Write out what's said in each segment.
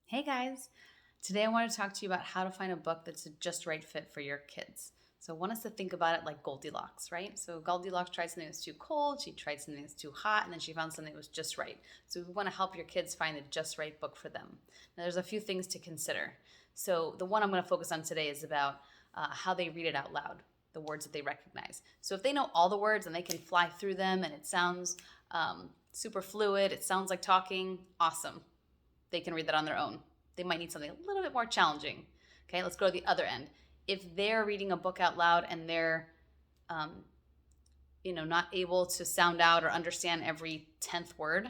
Hey guys, today I want to talk to you about how to find a book that's a just right fit for your kids. So I want us to think about it like Goldilocks, right? So Goldilocks tried something that was too cold, she tried something that was too hot, and then she found something that was just right. So we want to help your kids find the just right book for them. Now there's a few things to consider. So the one I'm going to focus on today is about how they read it out loud, the words that they recognize. So if they know all the words and they can fly through them and it sounds super fluid, it sounds like talking, awesome, they can read that on their own. They might need something a little bit more challenging. Okay, let's go to the other end. If they're reading a book out loud and they're, um, not able to sound out or understand every 10th word,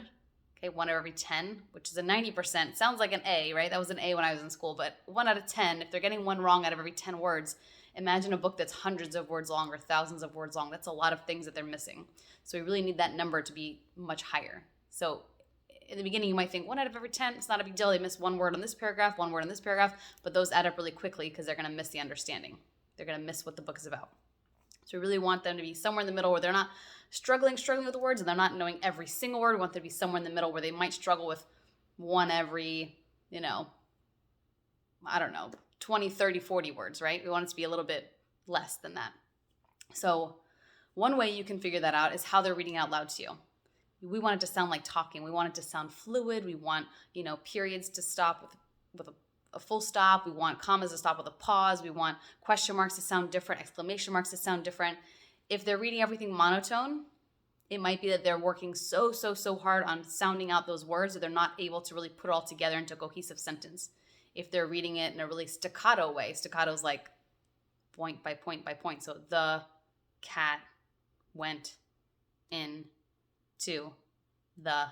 okay, one out of every 10, which is a 90%, sounds like an A, right? That was an A when I was in school, but one out of 10, if they're getting one wrong out of every 10 words, imagine a book that's hundreds of words long or thousands of words long. That's a lot of things that they're missing. So we really need that number to be much higher. So in the beginning, you might think 1 out of every 10, it's not a big deal. They miss one word on this paragraph, one word on this paragraph, but those add up really quickly because they're going to miss the understanding. They're going to miss what the book is about. So we really want them to be somewhere in the middle where they're not struggling with the words and they're not knowing every single word. We want them to be somewhere in the middle where they might struggle with one every, 20, 30, 40 words, right? We want it to be a little bit less than that. So one way you can figure that out is how they're reading out loud to you. We want it to sound like talking. We want it to sound fluid. We want, periods to stop with a full stop. We want commas to stop with a pause. We want question marks to sound different, exclamation marks to sound different. If they're reading everything monotone, it might be that they're working so hard on sounding out those words that they're not able to really put it all together into a cohesive sentence. If they're reading it in a really staccato way, staccato is like point by point by point. So the cat went into the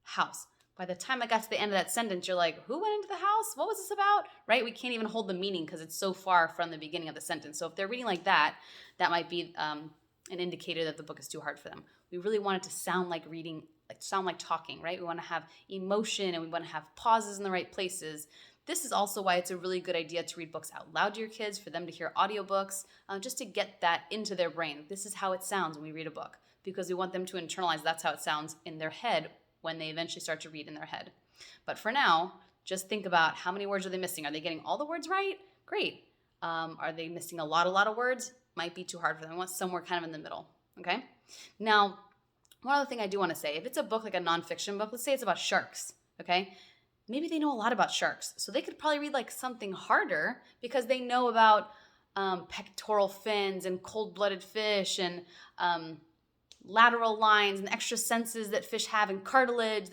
house. By the time I got to the end of that sentence, you're like, who went into the house? What was this about? Right? We can't even hold the meaning because it's so far from the beginning of the sentence. So if they're reading like that, that might be an indicator that the book is too hard for them. We really want it to sound like reading, sound like talking, right? We want to have emotion and we want to have pauses in the right places. This is also why it's a really good idea to read books out loud to your kids, for them to hear audiobooks, just to get that into their brain. This is how it sounds when we read a book, because we want them to internalize that's how it sounds in their head when they eventually start to read in their head. But for now, just think about how many words are they missing. Are they getting all the words right? Great. Are they missing a lot of words? Might be too hard for them. We want somewhere kind of in the middle, okay? Now, one other thing I do want to say, if it's a book like a nonfiction book, let's say it's about sharks, okay? Maybe they know a lot about sharks. So they could probably read like something harder because they know about pectoral fins and cold-blooded fish and lateral lines and extra senses that fish have and cartilage.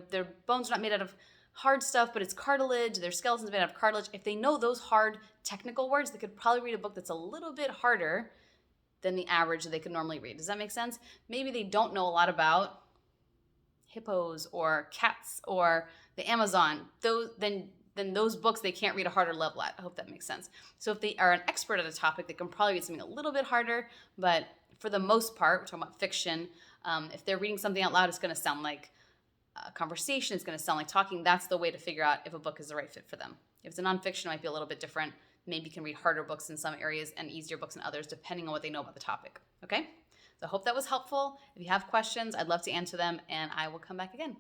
Their bones are not made out of hard stuff, but it's cartilage. Their skeleton's made out of cartilage. If they know those hard technical words, they could probably read a book that's a little bit harder than the average that they could normally read. Does that make sense? Maybe they don't know a lot about hippos or cats or the Amazon. Then those books they can't read a harder level at. I hope that makes sense. So if they are an expert at a topic, they can probably read something a little bit harder, but for the most part, we're talking about fiction, if they're reading something out loud, it's going to sound like a conversation, it's going to sound like talking. That's the way to figure out if a book is the right fit for them. If it's a nonfiction, it might be a little bit different. Maybe you can read harder books in some areas and easier books in others, depending on what they know about the topic, okay? So I hope that was helpful. If you have questions, I'd love to answer them, and I will come back again.